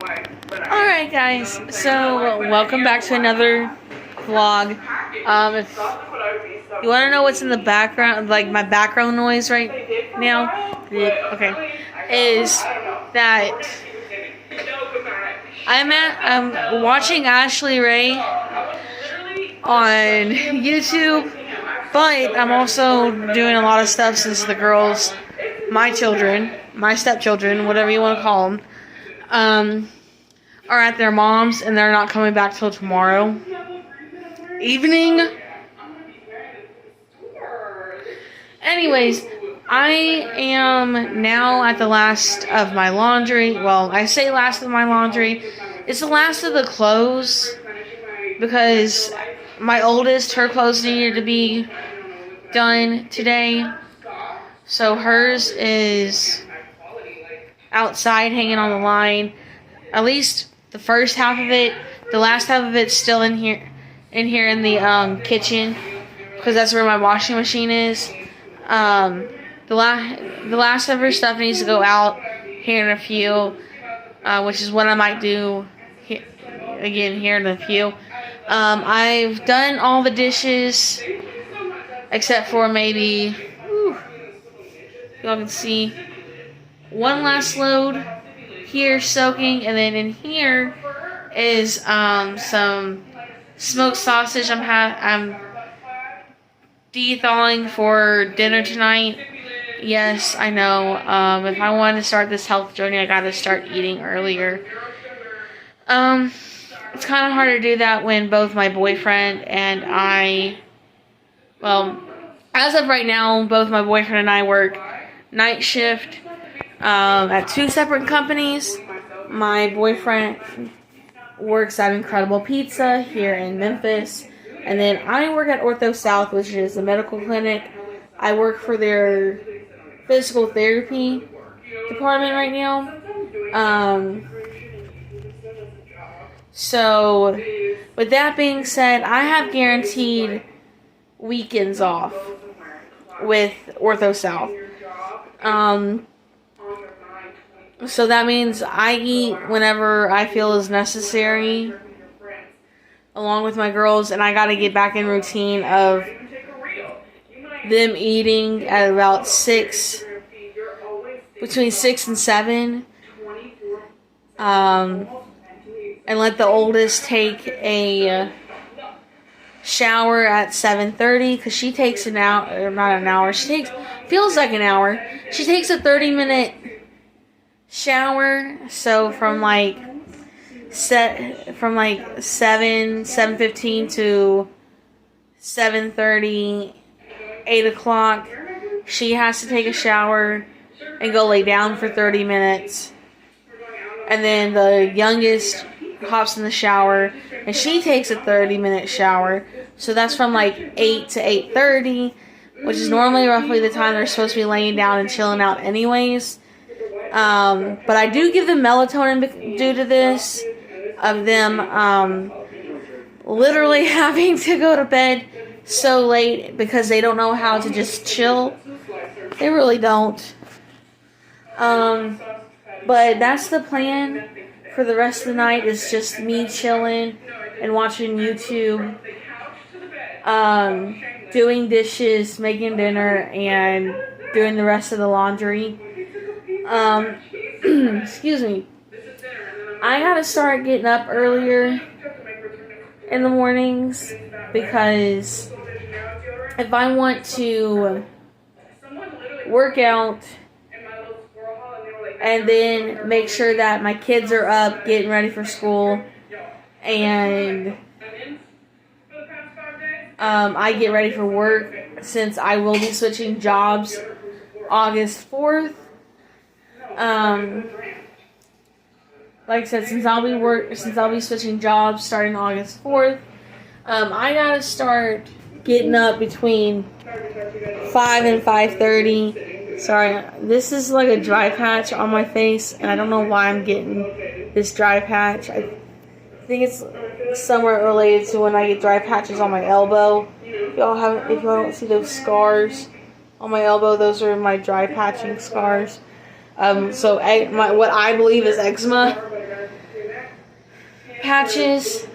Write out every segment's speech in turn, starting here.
Alright guys, so welcome back to another vlog. If you want to know what's in the background, like my background noise right now, okay, is that I'm watching Ashley Ray on YouTube, but I'm also doing a lot of stuff since the girls, my children, my stepchildren, whatever you want to call them, are at their mom's and they're not coming back till tomorrow evening. Anyways, I am now at the last of my laundry. Well, I say last of my laundry. It's the last of the clothes because my oldest, her clothes needed to be done today. So hers is outside hanging on the line. At least the first half of it. The last half of it's still in here in the kitchen, because that's where my washing machine is. The last of her stuff needs to go out here in a few, which is what I might do here in a few. I've done all the dishes except for maybe, y'all can see, one last load here soaking, and then in here is some smoked sausage I'm de-thawing for dinner tonight. Yes, I know. If I want to start this health journey, I gotta start eating earlier. It's kind of hard to do that when both my boyfriend and I, well, as of right now, both my boyfriend and I work night shift at two separate companies. My boyfriend works at Incredible Pizza here in Memphis, and then I work at Ortho South, which is a medical clinic. I work for their physical therapy department right now. So with that being said, I have guaranteed weekends off with Ortho South. So that means I eat whenever I feel is necessary, along with my girls, and I gotta get back in routine of them eating at about between 6 and 7, and let the oldest take a shower at 7:30, because she takes an hour, not an hour, feels like an hour. She takes a 30-minute shower, so from like 7:15 to 7:30, 8 o'clock, she has to take a shower and go lay down for 30 minutes. And then the youngest hops in the shower and she takes a 30-minute shower. So that's from like 8 to 8:30, which is normally roughly the time they're supposed to be laying down and chilling out anyways. But I do give them melatonin due to this, of them literally having to go to bed so late because they don't know how to just chill. They really don't. But that's the plan for the rest of the night, is just me chilling and watching YouTube, doing dishes, making dinner, and doing the rest of the laundry. Excuse me. I gotta start getting up earlier in the mornings, because if I want to work out and then make sure that my kids are up getting ready for school, and I get ready for work, since I will be switching jobs August 4th. Like I said, since I'll be switching jobs starting August 4th, I gotta start getting up between 5 and 5:30. Sorry, this is like a dry patch on my face, and I don't know why I'm getting this dry patch. I think it's somewhat related to when I get dry patches on my elbow. If y'all don't see those scars on my elbow, those are my dry patching scars. So what I believe is eczema. patches.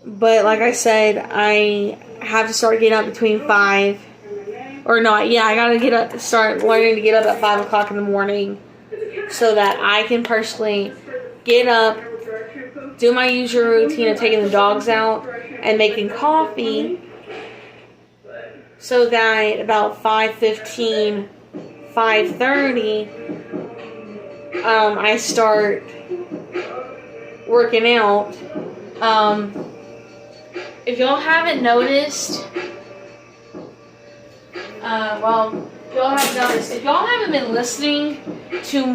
But like I said, I have to start getting up between 5. Or not, yeah, I gotta get up, start learning to get up at 5 o'clock in the morning so that I can personally get up, do my usual routine of taking the dogs out and making coffee so that about 5:15, 5:30, I start working out. If y'all haven't noticed, if y'all haven't been listening to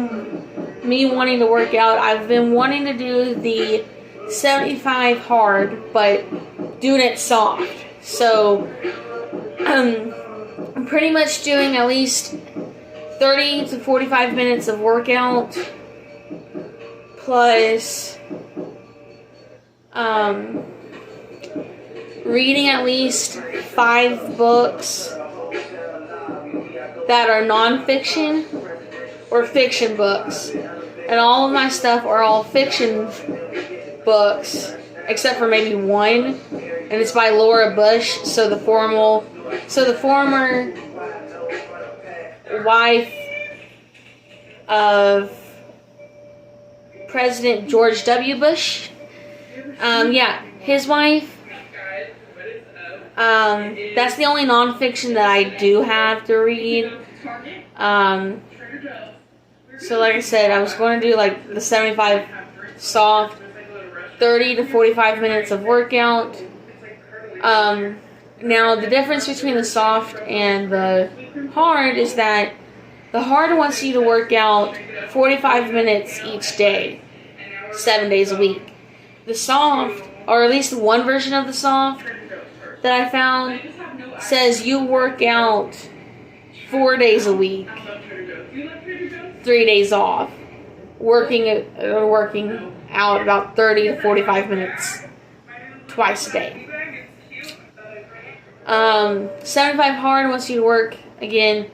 me wanting to work out, I've been wanting to do the 75 hard, but doing it soft. So, I'm pretty much doing at least 30 to 45 minutes of workout, plus, reading at least 5 books that are non-fiction or fiction books. And all of my stuff are all fiction books, except for maybe one, and it's by Laura Bush, so the former wife of President George W. Bush. His wife. That's the only nonfiction that I do have to read. So like I said, I was going to do like the 75 soft, 30 to 45 minutes of workout. Now the difference between the soft and the hard is that the hard wants you to work out 45 minutes each day, 7 days a week. The soft, or at least one version of the soft that I found, says you work out 4 days a week, 3 days off, working out about 30 to 45 minutes twice a day. 75 hard wants you to work, again,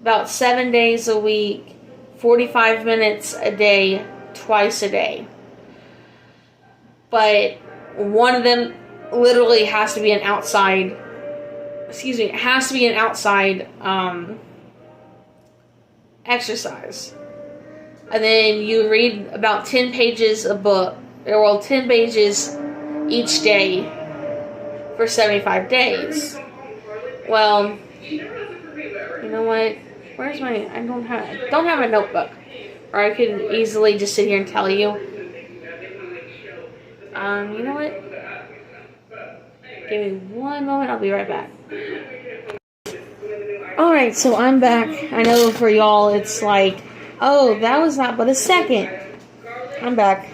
about 7 days a week, 45 minutes a day, twice a day. But one of them literally has to be an outside, exercise. And then you read about 10 pages a book, 10 pages each day for 75 days. Well, you know what? Where's my? I don't have a notebook, or I could easily just sit here and tell you. You know what? Give me one moment. I'll be right back. Alright, so I'm back. I know for y'all it's like, oh, that was not but a second. I'm back.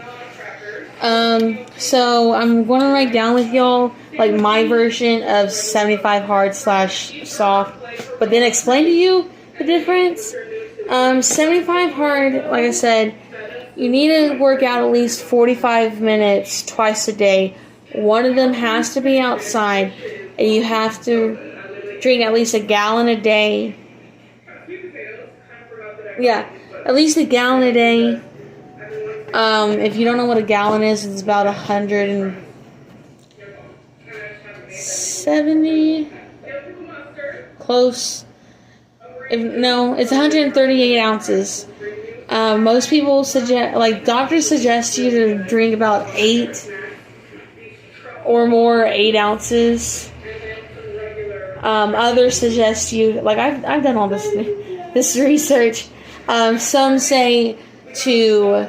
So I'm going to write down with y'all like my version of 75 hard / soft, but then explain to you the difference. 75 hard, like I said, you need to work out at least 45 minutes twice a day. One of them has to be outside, and you have to drink at least a gallon a day. Yeah, at least a gallon a day. If you don't know what a gallon is, it's about 170, close. It's 138 ounces. Most people doctors suggest you to drink about 8 or more, 8 ounces. Others suggest you, like I've done all this research. Some say to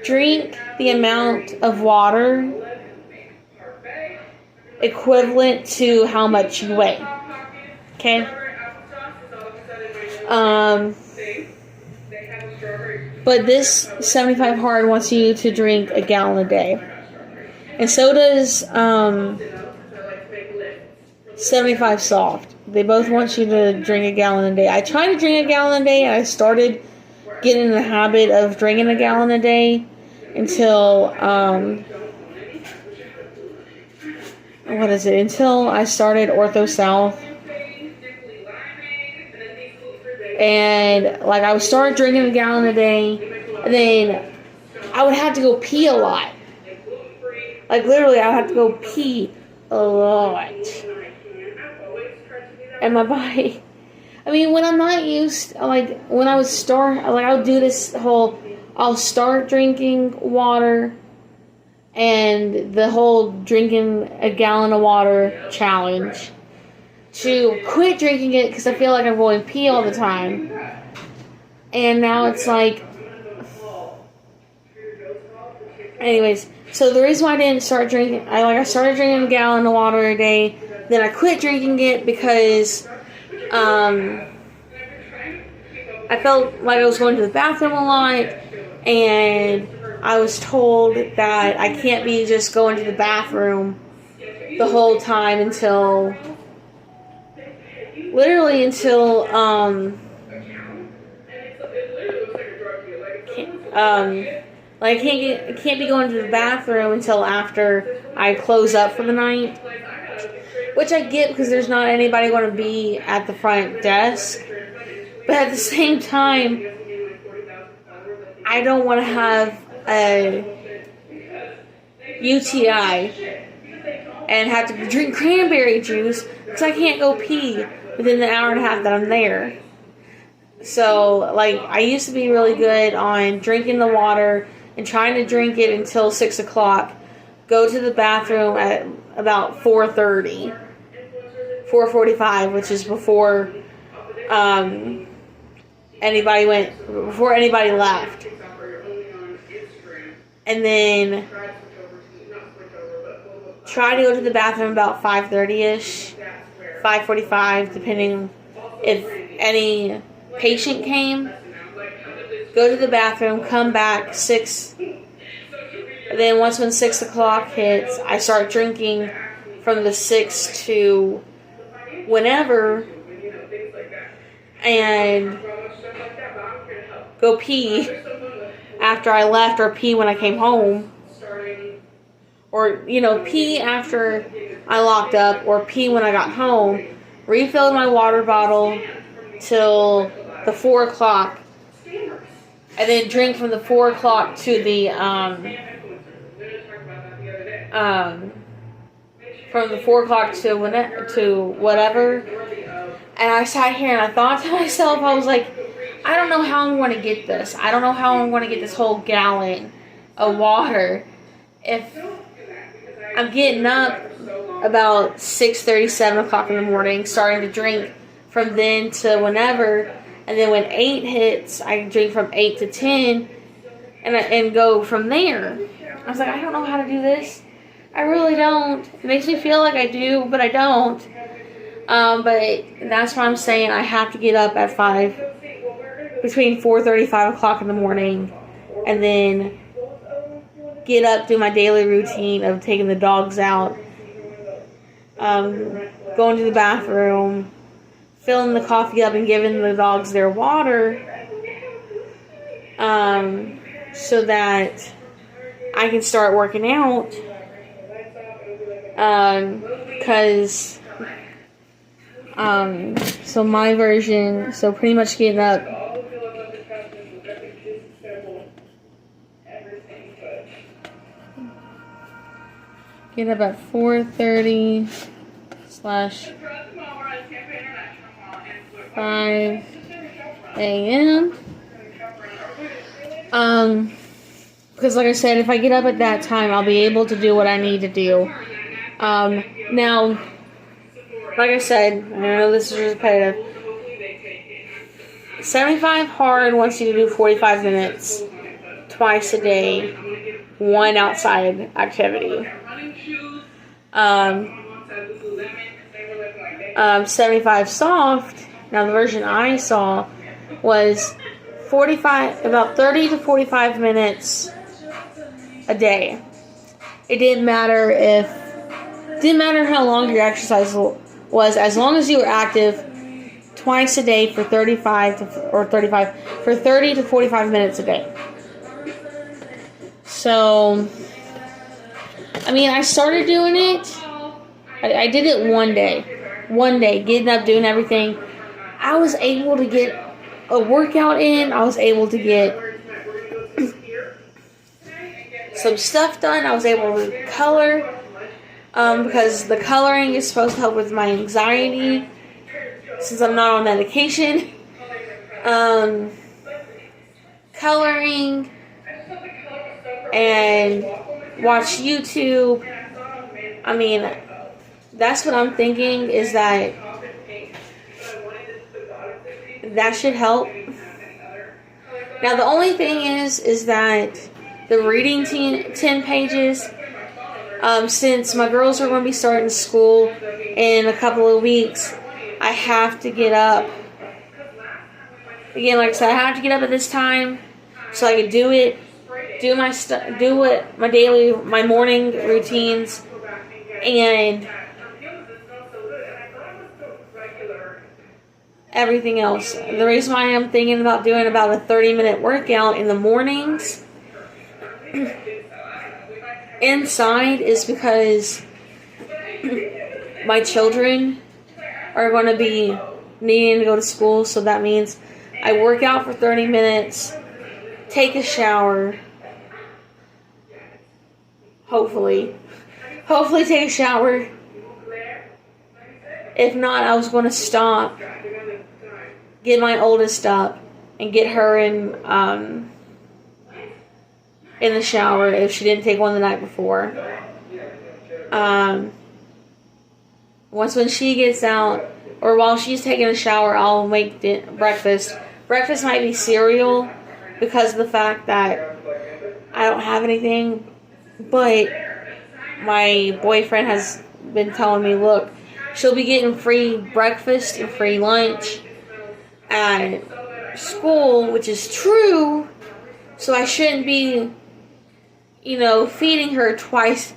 drink the amount of water equivalent to how much you weigh. Okay? But this 75 hard wants you to drink a gallon a day. And so does 75 soft. They both want you to drink a gallon a day. I try to drink a gallon a day. I started getting in the habit of drinking a gallon a day until until I started Ortho South. And like I started drinking a gallon a day, And then I would have to go pee a lot. Like, literally, I would have to go pee a lot. And my body... I mean, when I'm not used... Like, when I would start... Like, I would do this whole... I'll start drinking water... And the whole drinking a gallon of water challenge. To quit drinking it because I feel like I'm going pee all the time. And now it's like... Anyways, so the reason why I didn't start drinking... I started drinking a gallon of water a day. Then I quit drinking it because... I felt like I was going to the bathroom a lot. And... I was told that I can't be just going to the bathroom the whole time until, literally until, like I can't be going to the bathroom until after I close up for the night, which I get because there's not anybody going to be at the front desk, but at the same time, I don't want to have a UTI and have to drink cranberry juice because I can't go pee within the hour and a half that I'm there. So, like, I used to be really good on drinking the water and trying to drink it until 6 o'clock, go to the bathroom at about 4:30, 4:45, which is before anybody left. And then try to go to the bathroom about 5:30ish, 5:45, depending if any patient came. Go to the bathroom, come back 6. And then when 6 o'clock hits, I start drinking from the 6 to whenever, and go pee after I left, or pee when I came home, or, pee after I locked up, or pee when I got home, refilled my water bottle till the 4 o'clock, and then drink from the 4 o'clock to the, from the 4 o'clock to whatever, and I sat here and I thought to myself, I was like, I don't know how I'm going to get this. I don't know how I'm going to get this whole gallon of water if I'm getting up about 6:30, 7 o'clock in the morning, starting to drink from then to whenever, and then when 8 hits, I drink from 8 to 10, and go from there. I was like, I don't know how to do this. I really don't. It makes me feel like I do, but I don't. But that's why I'm saying I have to get up at 5. Between 4:30, 5 o'clock in the morning, and then get up, do my daily routine of taking the dogs out, going to the bathroom, filling the coffee up and giving the dogs their water, so that I can start working out, because, so my version, so pretty much getting up at 4:30 / 5 a.m. Because like I said, if I get up at that time, I'll be able to do what I need to do. Now, like I said, I know this is repetitive. 75 Hard wants you to do 45 minutes twice a day, one outside activity. 75 Soft, now the version I saw was about 30 to 45 minutes a day. It didn't matter how long your exercise was, as long as you were active twice a day for 30 to 45 minutes a day. So, I mean, I started doing it. I did it one day, getting up, doing everything. I was able to get a workout in. I was able to get some stuff done. I was able to color because the coloring is supposed to help with my anxiety since I'm not on medication. Coloring and watch YouTube. I mean, that's what I'm thinking, is that should help. Now, the only thing is that the reading 10 pages, since my girls are going to be starting school in a couple of weeks, I have to get up. Again, like I said, I have to get up at this time so I can do it, do my morning routines, and everything else. The reason why I'm thinking about doing about a 30-minute workout in the mornings inside is because my children are going to be needing to go to school, so that means I work out for 30 minutes, take a shower, hopefully take a shower. If not, I was going to stop, get my oldest up, and get her in the shower if she didn't take one the night before. Once when she gets out, or while she's taking a shower, I'll make breakfast. Breakfast might be cereal because of the fact that I don't have anything, but my boyfriend has been telling me, look, she'll be getting free breakfast and free lunch at school, which is true, so I shouldn't be, feeding her twice.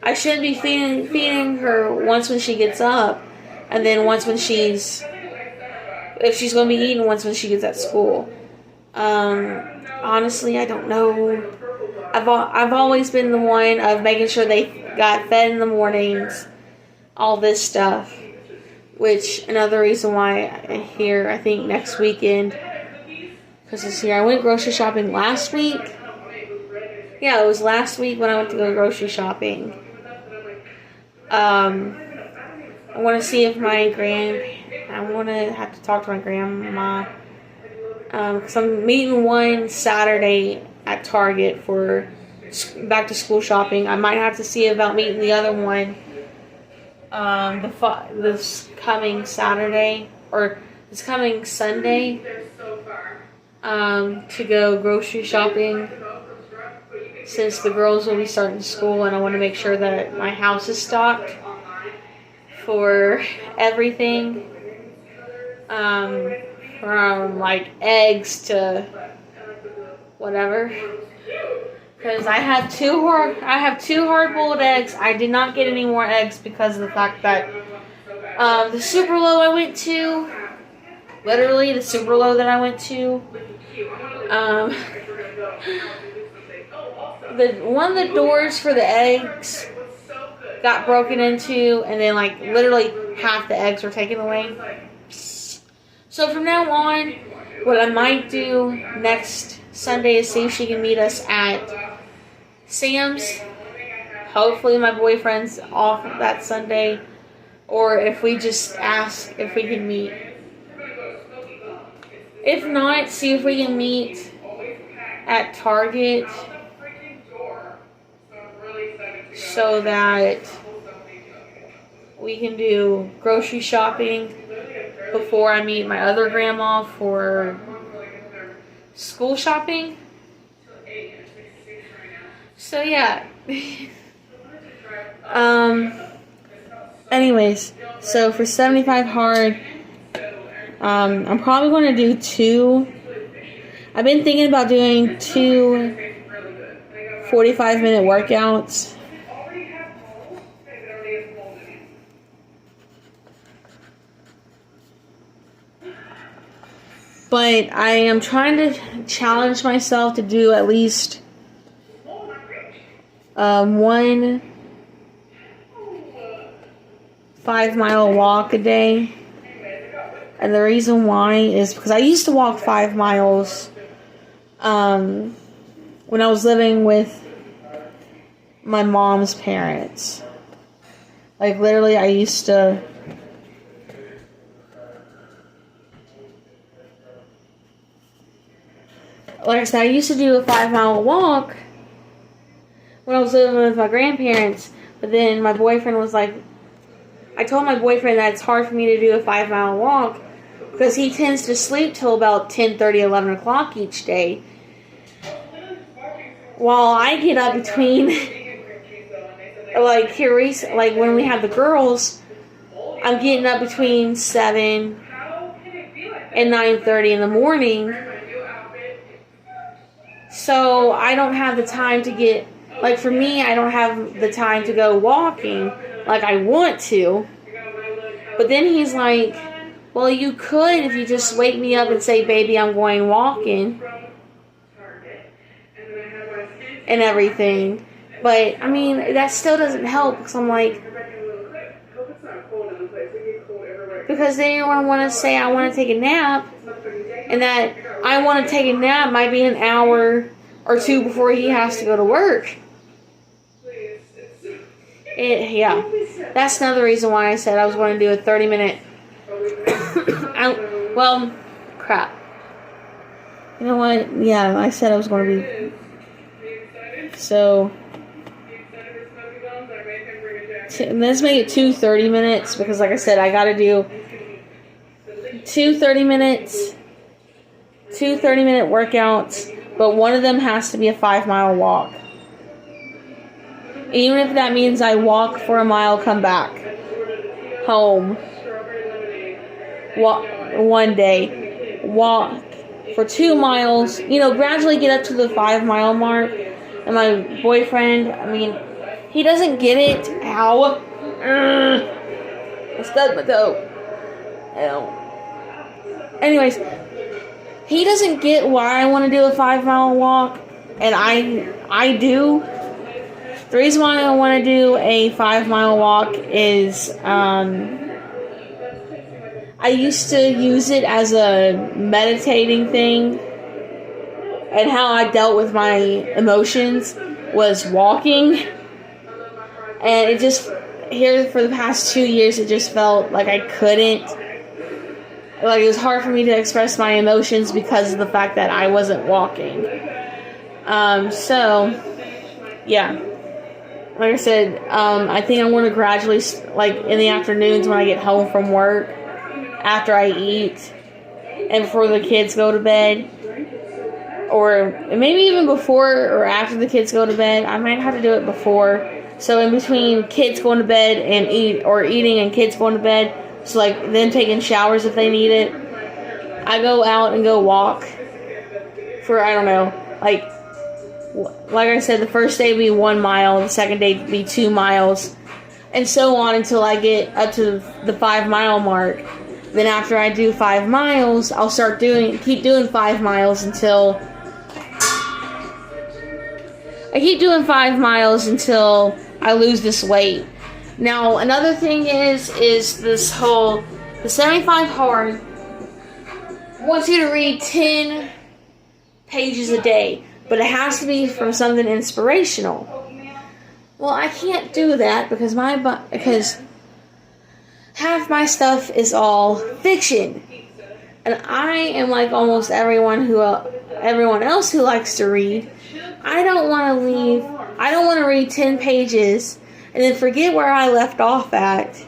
I shouldn't be feeding her once when she gets up, and then once when if she's going to be eating once when she gets at school. Honestly, I don't know. I've always been the one of making sure they got fed in the mornings, all this stuff. Which, another reason why I think next weekend, because this year, I went grocery shopping last week. Yeah, it was last week when I went to go grocery shopping. I want to see if I want to have to talk to my grandma. Because I'm meeting one Saturday at Target for back to school shopping. I might have to see about meeting the other one this coming Saturday, or this coming Sunday, to go grocery shopping, since the girls will be starting school, and I want to make sure that my house is stocked for everything, from like eggs to whatever. Because I have two hard-boiled eggs. I did not get any more eggs because of the fact that the super low I went to, literally the super low that I went to, one of the doors for the eggs got broken into, and then like literally half the eggs were taken away. So from now on, what I might do next Sunday is see if she can meet us at Sam's. Hopefully my boyfriend's off that Sunday, or if we just ask if we can meet. If not, see if we can meet at Target so that we can do grocery shopping before I meet my other grandma for school shopping. So yeah. Anyways, so for 75 hard, I'm probably going to do 2. I've been thinking about doing 2 45-minute workouts. But I am trying to challenge myself to do at least one 5-mile walk a day. And the reason why is because I used to walk 5 miles when I was living with my mom's parents. Like, literally, I used to... Like I said, I used to do a 5-mile walk when I was living with my grandparents. But then my boyfriend was like... I told my boyfriend that it's hard for me to do a 5-mile walk because he tends to sleep till about 10:30, 11 o'clock each day. While I get up between... like, like when we have the girls, I'm getting up between 7 and 9:30 in the morning. So I don't have the time to get, like, for me, I don't have the time to go walking like I want to. But then he's like, well, you could if you just wake me up and say, baby, I'm going walking and everything. But, I mean, that still doesn't help because I'm like, because then you're going to want to say I want to take a nap, and that I want to take a nap might be an hour or two before he has to go to work. Yeah, that's another reason why I said I was going to do a 30-minute. Well, crap. You know what? Yeah, I said I was going to be. So let's make it 2 30 minutes because, like I said, I got to do 2 30-minute workouts, but one of them has to be a 5-mile walk. Even if that means I walk for a mile, come back home. Walk one day, walk for 2 miles. You know, gradually get up to the 5-mile mark. And my boyfriend, I mean, he doesn't get it. Ow! I stubbed my toe. Ow. Anyways, he doesn't get why I want to do a 5-mile walk, and I do. The reason why I want to do a 5-mile walk is I used to use it as a meditating thing, and how I dealt with my emotions was walking. And it just, here for the past 2 years, it just felt like I couldn't. Like, it was hard for me to express my emotions because of the fact that I wasn't walking. So, yeah. Like I said, I think I'm going to gradually, like, in the afternoons when I get home from work, after I eat, and before the kids go to bed, or maybe even before or after the kids go to bed. I might have to do it before. So in between kids going to bed and eating and kids going to bed, so like them taking showers if they need it, I go out and go walk for, I don't know, like I said, the first day would be 1 mile, the second day would be 2 miles, and so on until I get up to the 5-mile mark. Then after I do 5 miles, I'll keep doing 5 miles until I lose this weight. Now, another thing is this whole, the 75 Hard wants you to read 10 pages a day, but it has to be from something inspirational. Well, I can't do that because half my stuff is all fiction. And I am like almost everyone else who likes to read. I don't want to read 10 pages and then forget where I left off at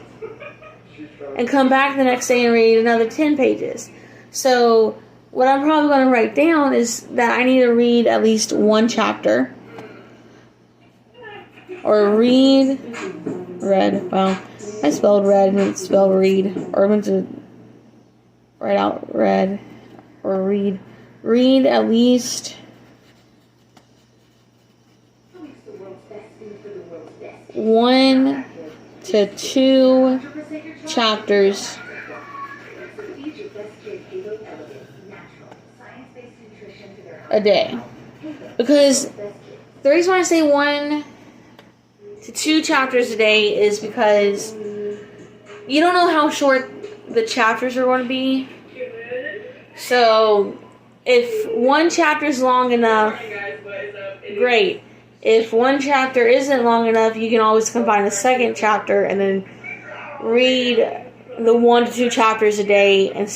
and come back the next day and read another 10 pages. So what I'm probably going to write down is that I need to read at least 1 chapter. Or read. Well, I spelled read and it's spelled read. Or I meant to write out read. Or read. Read at least 1 to 2 chapters a day. Because the reason why I say 1 to 2 chapters a day is because you don't know how short the chapters are going to be. So if 1 chapter is long enough, great. if one chapter isn't long enough, you can always combine a second chapter and then read the 1 to 2 chapters a day. And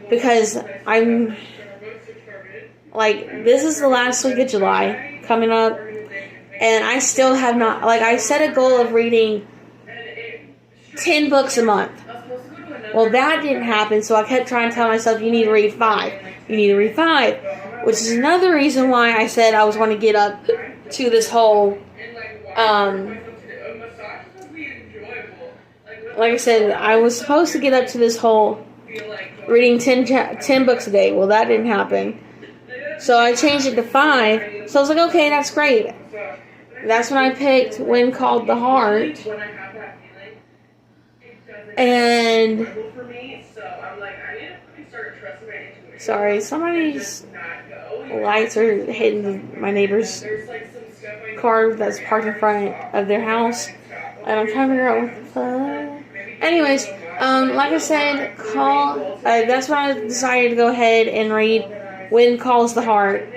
because I'm like, this is the last week of July coming up, and I still have not, like, I set a goal of reading 10 books a month. Well, that didn't happen, so I kept trying to tell myself, you need to read 5. You need to read 5. Which is another reason why I said I was going to get up to this whole, like I said, I was supposed to get up to this whole reading 10 books a day. Well, that didn't happen. So I changed it to 5. So I was like, okay, that's great. That's when I picked When Called the Heart. And sorry, somebody's lights are hitting my neighbor's car that's parked in front of their house. And I'm trying to figure out what the fuck. Anyways, like I said, that's when I decided to go ahead and read When Calls the Heart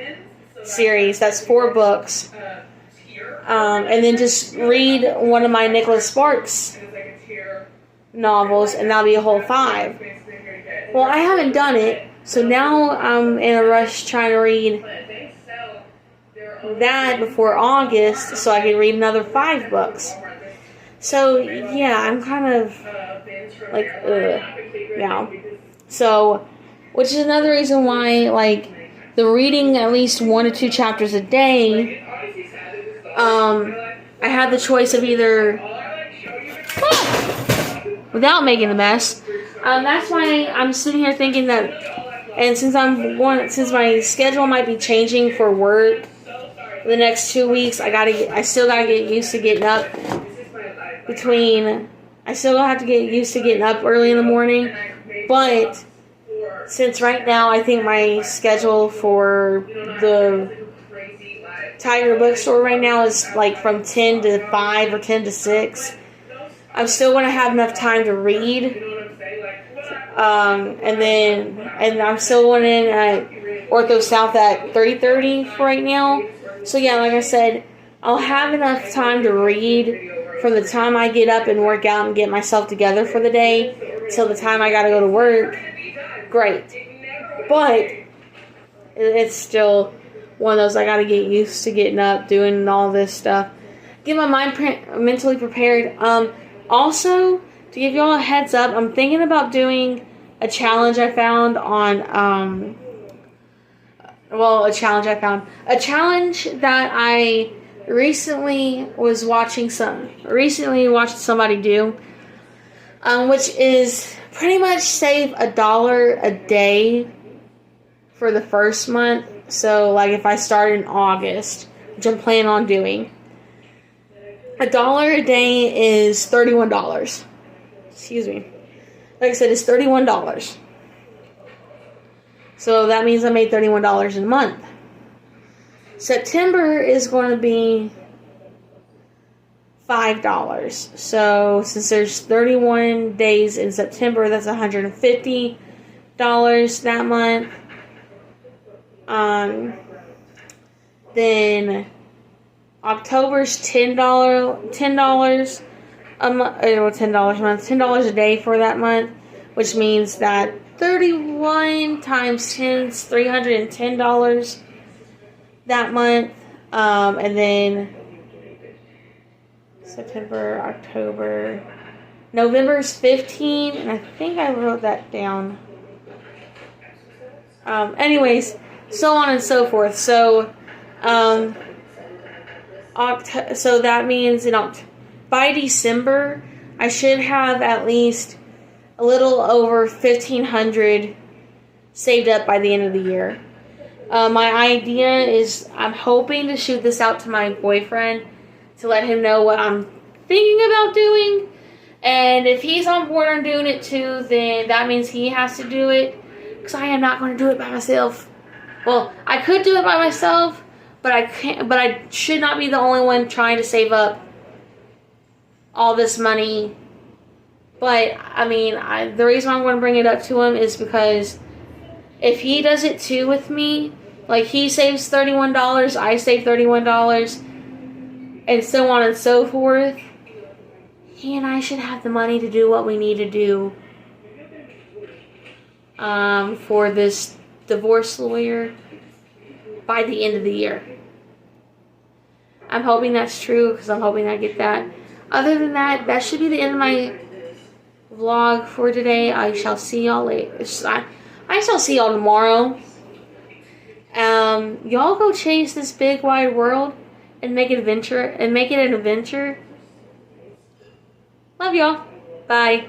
series. That's 4 books. And then just read one of my Nicholas Sparks novels, and that'll be a whole 5. Well, I haven't done it, so now I'm in a rush trying to read that before August so I can read another 5 books. So, yeah, I'm kind of like, now. So, which is another reason why, like, the reading at least 1 to 2 chapters a day, I had the choice of either, without making a mess. That's why I'm sitting here thinking that, and since my schedule might be changing for work for the next 2 weeks, I still gotta get used to getting up early in the morning. But since right now I think my schedule for the Tiger Bookstore right now is like from 10 to 5 or 10 to 6. I'm still going to have enough time to read. And I'm still going in at Ortho South at 3:30 for right now. So yeah, like I said, I'll have enough time to read from the time I get up and work out and get myself together for the day till the time I got to go to work. Great. But it's still one of those I got to get used to getting up, doing all this stuff. Get my mind mentally prepared. Also, to give you all a heads up, I'm thinking about doing a challenge I found on, a challenge that I recently watched somebody do, which is pretty much save $1 a day for the first month. So, like, if I start in August, which I'm planning on doing, $1 a day is $31. Excuse me. Like I said, it's $31. So that means I made $31 in a month. September is going to be $5. So since there's 31 days in September, that's $150 that month. Then October's $10 a month, $10 a month, $10 a day for that month, which means that 31 times 10 is $310 that month. And then September, October, November's 15, and I think I wrote that down. Anyways, so on and so forth. So, so that means by December, I should have at least a little over $1,500 saved up by the end of the year. My idea is I'm hoping to shoot this out to my boyfriend to let him know what I'm thinking about doing. And if he's on board on doing it too, then that means he has to do it. Because I am not going to do it by myself. Well, I could do it by myself, but I can't. But I should not be the only one trying to save up all this money. But I mean, the reason I'm going to bring it up to him is because if he does it too with me, like he saves $31, I save $31, and so on and so forth. He and I should have the money to do what we need to do for this divorce lawyer by the end of the year. I'm hoping that's true because I'm hoping I get that. Other than that, that should be the end of my vlog for today. I shall see y'all later. I shall see y'all tomorrow. Y'all go chase this big wide world and make it an adventure. Love y'all. Bye.